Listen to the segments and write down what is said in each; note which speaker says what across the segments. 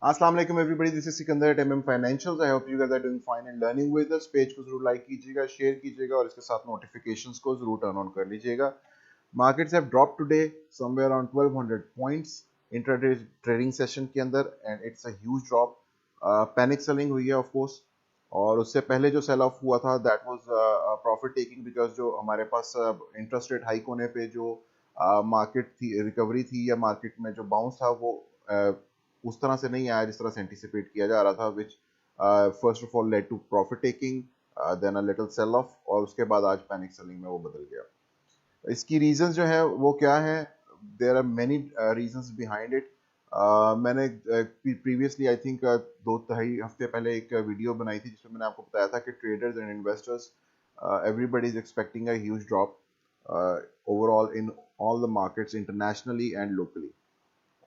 Speaker 1: अस्सलाम वालेकुम everybody, this is Sikandar at MM financials. I hope you guys are doing fine and learning with us. Page को जरूर like कीजिएगा, share कीजिएगा और इसके साथ नोटिफिकेशंस को जरूर टर्न ऑन कर लीजिएगा। Markets have drop today somewhere around 1200 points intraday trading session के अंदर and it's a huge drop. Panic selling हुई है ऑफ कोर्स, और उससे पहले जो सेल ऑफ हुआ था that was profit taking, because जो हमारे पास इंटरेस्ट रेट हाइक होने पे जो मार्केट थी, रिकवरी थी या मार्केट में जो बाउंस था वो uh, उस तरह से नहीं आया जिस तरह से एंटिसिपेट किया जा रहा था, which first of all led to profit taking, then a little sell off, और उसके बाद आज पैनिक सेलिंग में वो बदल गया। इसकी रीजंस जो है वो क्या है? There are many reasons behind it. मैंने प्रीवियसली आई थिंक 2-2.5 हफ्ते पहले एक वीडियो बनाई थी जिसमें मैंने आपको बताया था कि traders and investors, everybody is expecting a huge drop overall in all the markets internationally and locally.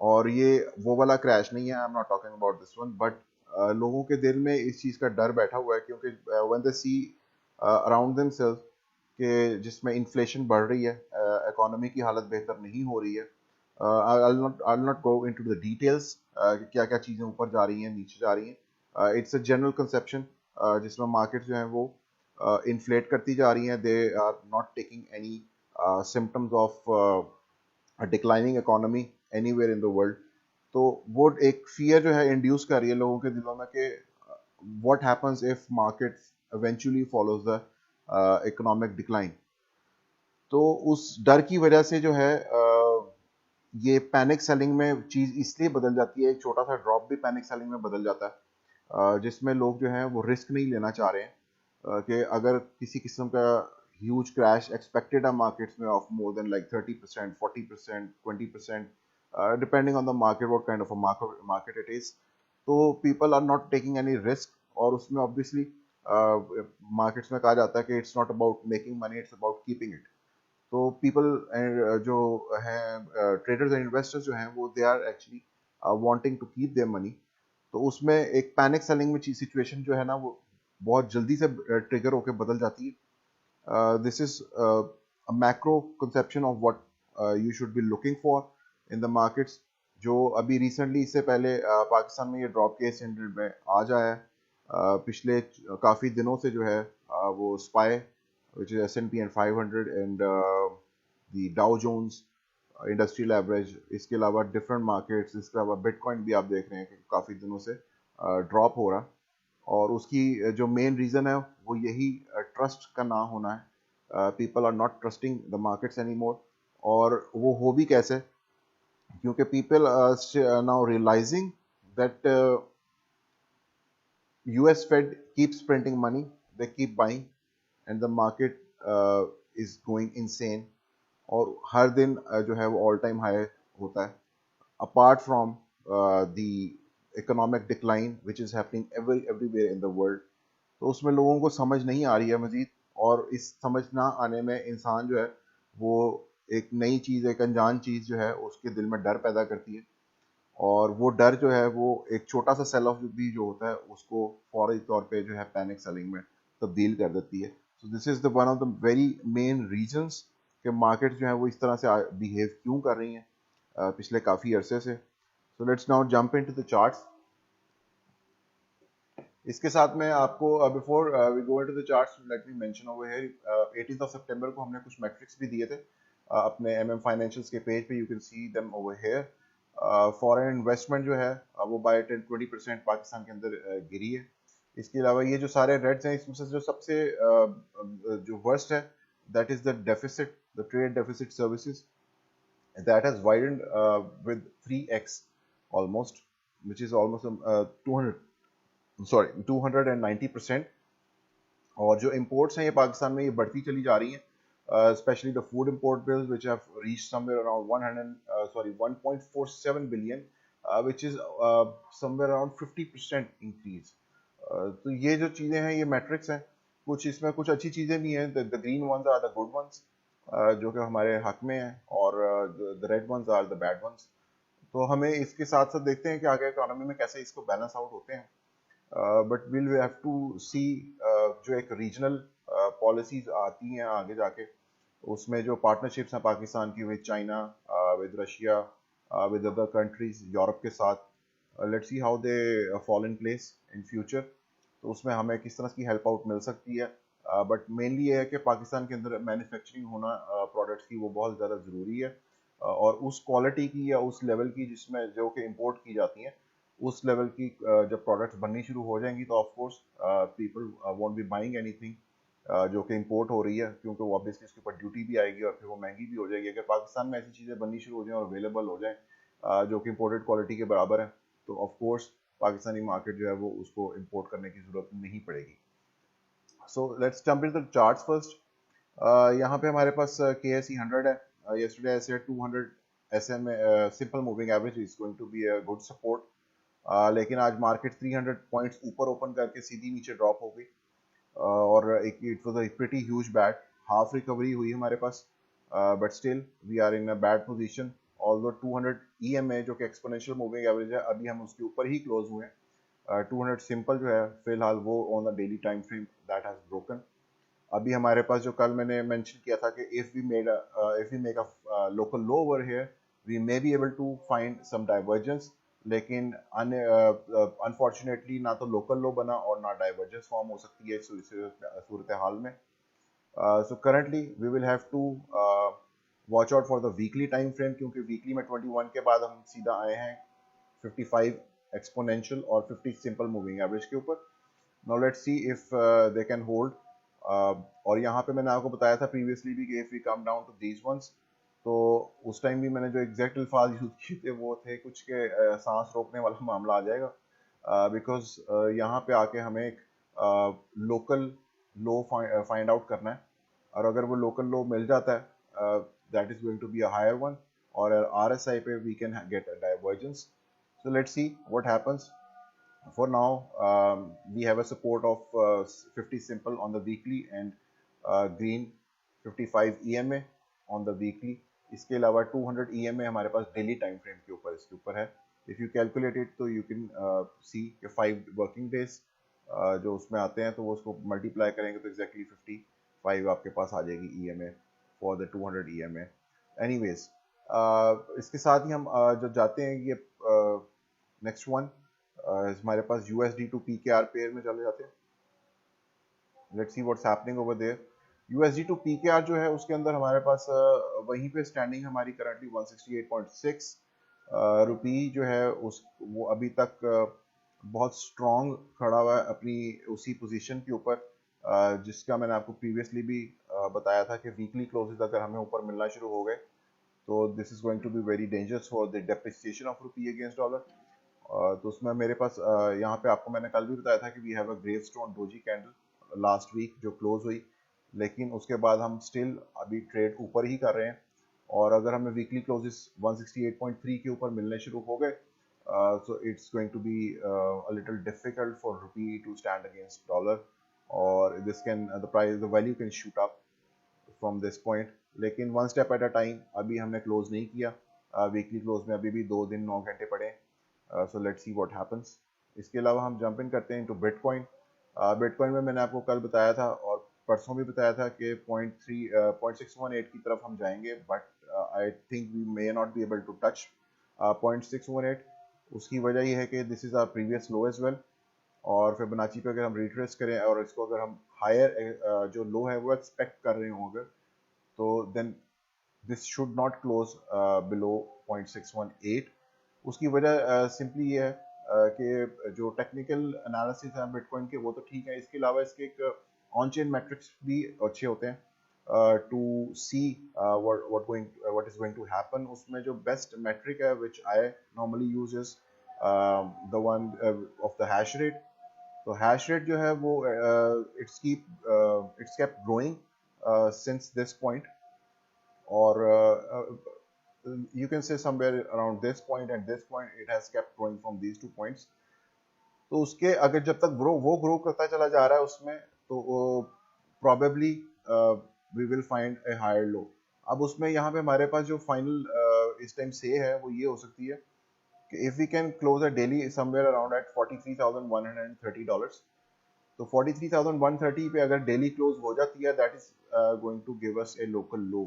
Speaker 1: और ये वो वाला क्रैश नहीं है, I am not talking about this one, but लोगों के दिल में इस चीज़ का डर बैठा हुआ है क्योंकि when they see around themselves कि जिसमें इन्फ्लेशन बढ़ रही है, इकोनॉमी की हालत बेहतर नहीं हो रही है। I will not go into the details क्या क्या चीज़ें ऊपर जा रही हैं, नीचे जा रही हैं। इट्स अ जनरल कंसेप्शन जिसमें मार्केट जो है वो इन्फ्लेट करती जा रही हैं। They are not taking any symptoms of declining economy anywhere in the world. तो वो एक फियर जो है इंड्यूस कर रही है लोगों के दिलों में कि what happens if market eventually follows the economic decline. तो उस डर की वजह से जो है ये पैनिक सेलिंग में चीज इसलिए बदल जाती है, एक छोटा सा ड्रॉप भी पैनिक सेलिंग में बदल जाता है, जिसमें लोग जो हैं वो रिस्क नहीं लेना चाह रहे हैं कि अगर किसी किस्म का ह्यूज क्रैश एक्सपेक्टेड है मार्केट्स में of more than like 30%, 40%, 20%, depending on the market, what kind of a market it is. तो people are not taking any risk, और उसमें ऑब्वियसली मार्केट्स में कहा जाता है कि it's not about making money, it's about keeping it. तो people जो हैं ट्रेडर्स एंड इन्वेस्टर्स जो हैं वो they are actually wanting to keep their money. तो उसमें एक पैनिक सेलिंग में सिचुएशन जो है ना वो बहुत जल्दी से ट्रिगर होकर बदल जाती है। This is a macro conception of what you should be looking for in the markets. जो अभी रिसेंटली इससे पहले पाकिस्तान में ये ड्रॉप केस में आ जाया है, पिछले काफ़ी दिनों से जो है वो spy which is S&P and 500 and the Dow Jones industrial average, इसके अलावा डिफरेंट मार्केट्स, इसके अलावा बिटकॉइन भी आप देख रहे हैं कि काफ़ी दिनों से ड्रॉप हो रहा। और उसकी जो मेन रीज़न है वो यही ट्रस्ट का ना होना है। People are not trusting the markets any more. और वो हो भी कैसे? क्योंकि people now realising that US Fed keeps printing money, they keep buying, and the market is going insane. और हर दिन जो है वो ऑल टाइम हाई होता है, apart from the economic decline which is happening everywhere in the world. तो उसमें लोगों को समझ नहीं आ रही है मजीद, और इस समझ ना आने में इंसान जो है वो एक नई चीज़, एक अनजान चीज़ जो है उसके दिल में डर पैदा करती है, और वो डर जो है वो एक छोटा सा सेल ऑफ भी जो होता है उसको फौरी तौर पे जो है पैनिक सेलिंग में तब्दील कर देती है। So this is the one of the very main reasons कि मार्केट जो है वो इस तरह से बिहेव क्यों कर रही हैं पिछले काफ़ी अरसे से। So let's now jump into the charts. इसके साथ में आपको before we go into the charts, let me mention over here 18th of सितंबर को हमने कुछ मैट्रिक्स भी दिए थे अपने एमएम फाइनेंशियल्स के पेज पे, you can see them over here. Foreign investment जो है वो बाय 10-20% पाकिस्तान के अंदर गिरी है। इसके अलावा ये जो सारे रेड्स हैं इसमें से जो सबसे जो वर्स्ट है that is the deficit, the trade deficit services, that has widened with 3x almost, which is almost 290%। और जो imports हैं ये पाकिस्तान में ये बढ़ती चली जा रही हैं, especially the food import bills which have reached somewhere around 147 billion, which is somewhere around 50% increase। तो ये जो चीज़ें हैं ये मैट्रिक्स हैं, कुछ इसमें कुछ अच्छी चीज़ें भी हैं, the green ones are the good ones जो कि हमारे हक में है, और the red ones are the bad ones. तो हमें इसके साथ साथ देखते हैं कि आगे इकोनॉमी में कैसे इसको बैलेंस आउट होते हैं। बट विल हैव टू सी जो एक रीजनल पॉलिसीज आती हैं आगे जाके, उसमें जो पार्टनरशिप्स हैं पाकिस्तान की with China, with Russia, with other countries, Europe के साथ, let's see how they fall in place in future, तो उसमें हमें किस तरह की हेल्प आउट मिल सकती है। बट मेनली ये है कि पाकिस्तान के अंदर मैन्युफैक्चरिंग होना प्रोडक्ट्स की वो बहुत ज़्यादा ज़रूरी है, और उस क्वालिटी की या उस लेवल की जिसमें जो कि इंपोर्ट की जाती हैं, उस लेवल की जब प्रोडक्ट्स बननी शुरू हो जाएंगी तो of course people won't be buying anything जो कि इंपोर्ट हो रही है, क्योंकि वो ऑब्वियसली उसके ऊपर ड्यूटी भी आएगी और फिर वो महंगी भी हो जाएगी। अगर पाकिस्तान में ऐसी चीज़ें बननी शुरू हो जाएं और अवेलेबल हो जाएं जो कि इंपोर्टेड क्वालिटी के बराबर है, तो ऑफ कोर्स पाकिस्तानी मार्केट जो है वो उसको इंपोर्ट करने की ज़रूरत नहीं पड़ेगी। So let's jump into the charts first. यहाँ पे हमारे पास KSE 100 है, yesterday I said 200 SMA simple moving average is going to be a good support, लेकिन आज मार्केट 300 पॉइंट्स ऊपर ओपन करके सीधी नीचे ड्रॉप हो गई, और it was a pretty huge bad, half recovery हुई हमारे पास, but still we are in a bad position. Although 200 EMA जो कि एक्सपोनेंशियल मूविंग एवरेज है, अभी हम उसके ऊपर ही क्लोज हुए हैं। 200 सिंपल जो है फिलहाल वो on the daily time frame that has broken. अभी हमारे पास जो कल मैंने मेंशन किया था कि if we make a local low over here we may be able to find some divergence, लेकिन अनफॉर्चुनेटली ना तो लोकल लो बना और ना डाइवर्जेंस फॉर्म हो सकती है सूरत हाल में। So currently we will have to watch out for the weekly time frame, क्योंकि वीकली में 21 के बाद हम सीधा आए हैं 55 एक्सपोनेंशियल और 50 सिंपल मूविंग एवरेज के ऊपर। Now let's see if they can hold. और यहाँ पे मैंने आपको बताया था प्रीवियसली भी कि if we come down to these ones, तो उस टाइम भी मैंने जो एग्जैक्ट अल्फाज यूज किए थे वो थे कुछ के सांस रोकने वाला मामला आ जाएगा, बिकॉज यहाँ पे आके हमें एक लोकल लो फाइंड आउट करना है, और अगर वो लोकल लो मिल जाता है that is going to be a higher one, और RSI पे we can get a divergence. So let's see what happens. For now, we have a support of 50 simple on the weekly and green 55 EMA on the weekly. इसके अलावा 200 EMA हमारे पास daily time frame के ऊपर इसके ऊपर है। If you calculate it तो you can सी कि 5 वर्किंग डेज जो उसमें आते हैं, तो वो उसको मल्टीप्लाई करेंगे तो एग्जैक्टली 55 आपके पास आ जाएगी EMA for the 200 EMA। Anyways, इसके साथ ही हम जो जाते हैं ये नेक्स्ट वन, हमारे पास USD टू PKR पेयर में चले जाते हैं। Let's see what's happening over there. USD to PKR जो है उसके अंदर हमारे पास वहीं पे स्टैंडिंग हमारी करंटली 168.6 रुपी जो है उस वो अभी तक बहुत स्ट्रॉन्ग खड़ा हुआ है अपनी उसी पोजीशन के ऊपर, जिसका मैंने आपको प्रीवियसली भी बताया था कि वीकली क्लोजेस अगर हमें ऊपर मिलना शुरू हो गए तो this is going to be very dangerous for the depreciation of rupee against dollar. तो उसमें मेरे पास यहाँ पे आपको मैंने कल भी बताया था कि we have a gravestone doji candle last week जो क्लोज हुई, लेकिन उसके बाद हम स्टिल अभी ट्रेड ऊपर ही कर रहे हैं, और अगर हमें वीकली क्लोजेस 168.3 के ऊपर मिलने शुरू हो गए so it's going to be a little difficult for rupee to stand against dollar, और this can the price the value can shoot up from this point. लेकिन one step at a time, अभी हमने close नहीं किया, weekly close में अभी भी 2 दिन 9 घंटे पड़े, सो लेट्स सी व्हाट हैपेंस। इसके अलावा हम जंप इन करते हैं इनटू बिटकॉइन। बिटकॉइन में मैंने आपको कल बताया था और परसों भी बताया था कि 0.618 की तरफ हम जाएंगे, but I think we may not be able to touch 0.618। उसकी वजह यह है कि this is our previous low as well, और फिबोनाची पे अगर हम रिट्रेस करें और इसको अगर हम हायर जो लो है वो एक्सपेक्ट कर रहे हों अगर, तो then this should not close below 0.618। उसकी वजह सिंपली ये है कि जो टेक्निकल एनालिसिस है बिटकॉइन के वो तो ठीक है, इसके अलावा इसके एक ऑन चेन मैट्रिक्स भी अच्छे होते हैं to see what is going to happen. उसमें जो बेस्ट मैट्रिक है which I normally use is the one of the hash rate. तो हैश रेट जो है वो it's kept growing since this point, or you can say somewhere around this point and this point it has kept growing from these 2 points। तो उसके अगर जब तक वो ग्रो करता चला जा रहा है उसमें, तो probably we will find a higher low। अब उसमें यहाँ पे हमारे पास जो फाइनल इस टाइम से है वो ये हो सकती है कि if we can close a daily somewhere around at $43,130, तो 43,130 पे अगर डेली क्लोज हो जाती है that is going to give us a local low,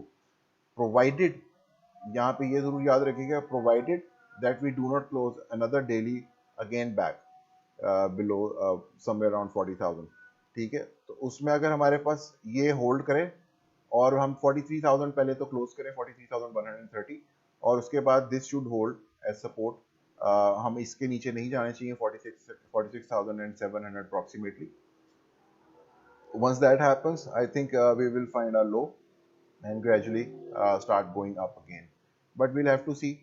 Speaker 1: provided, यहाँ पे ये जरूर याद रखिएगा, provided that we do not close another daily again back below somewhere around 40,000, ठीक है। तो उसमें अगर हमारे पास ये होल्ड करे और हम 43,000 पहले तो क्लोज करें 43,130, और उसके बाद this should hold as support, हम इसके नीचे नहीं जाने चाहिए 46,700 approximately. once that happens, I think we will find a low and gradually start going up again, but we'll have to see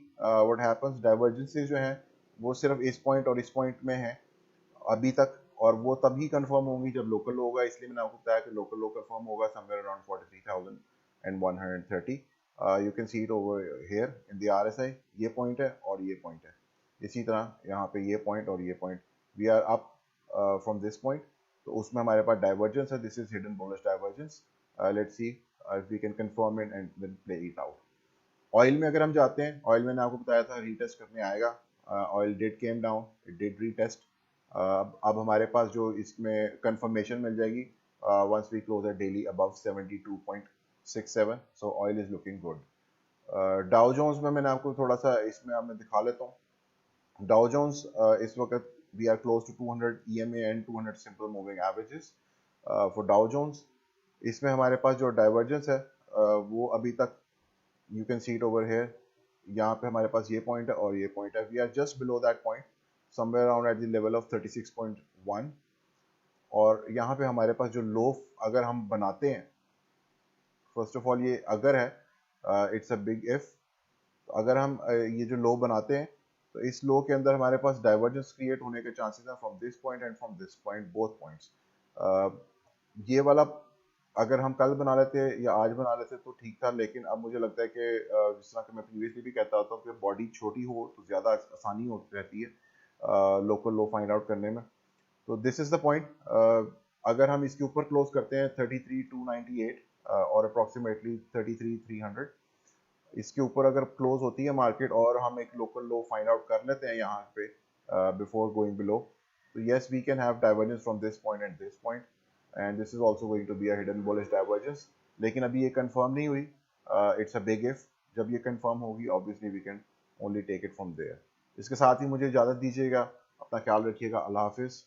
Speaker 1: what happens. Divergences जो हैं वो सिर्फ इस पॉइंट और इस पॉइंट में है अभी तक, और वो तभी कंफर्म होंगी जब लोकल लो होगा, इसलिए मैंने आपको बताया कि लोकल लो कंफर्म होगा somewhere around 43,130। You can see it over here in the RSI, ये पॉइंट है और ये पॉइंट है, इसी तरह यहाँ पे ये पॉइंट और ये point, we are up from this point, तो उसमें हमारे पास डाइवर्जेंस है, this is hidden bullish divergence. Let's see if we can confirm it and then play it out. Oil में अगर हम जाते हैं, ऑयल मैंने आपको बताया था रीटेस्ट करने आएगा, oil did came down, it did retest, अब हमारे पास जो इसमें कंफर्मेशन मिल जाएगी once we close daily above 72.67, so oil is looking good. Dow Jones में मैंने आपको थोड़ा सा इसमें अब मैं दिखा लेता हूँ। डाउ जोन्स इस वक्त we are close to 200 EMA and 200 simple moving averages for Dow Jones. इसमें हमारे पास जो डाइवर्जेंस है वो अभी तक you can see it over here, यहाँ पे हमारे पास ये पॉइंट है और ये पॉइंट है, we are just below that point somewhere around at the level of 36.1, और यहाँ पे हमारे पास जो लो अगर हम बनाते हैं, फर्स्ट ऑफ ऑल ये अगर है, इट्स अ बिग इफ, अगर हम ये जो लो बनाते हैं तो इस लो के अंदर हमारे पास डाइवर्जेंस क्रिएट होने के चांसेस हैं from this point and from this point, both points. ये वाला अगर हम कल बना लेते या आज बना लेते तो ठीक था, लेकिन अब मुझे लगता है कि जिस तरह कि मैं प्रीवियसली भी कहता था कि बॉडी छोटी हो तो ज़्यादा आसानी होती रहती है लोकल लो फाइंड आउट करने में। तो दिस इज़ द पॉइंट, अगर हम इसके ऊपर क्लोज करते हैं 33,298 और अप्रॉक्सीमेटली 33,300, इसके ऊपर अगर क्लोज होती है मार्केट और हम एक लोकल लो फाइंड आउट कर लेते हैं यहाँ पे बिफोर गोइंग बिलो, तो yes we can have divergence from this point and this point, and this is also going to be a hidden bullish divergence. लेकिन अभी ये कंफर्म नहीं हुई, इट्स अ बिग इफ, जब ये कंफर्म होगी obviously we can only take it from there. इसके साथ ही मुझे इजाज़त दीजिएगा, अपना ख्याल रखिएगा, अल्लाह हाफिज़।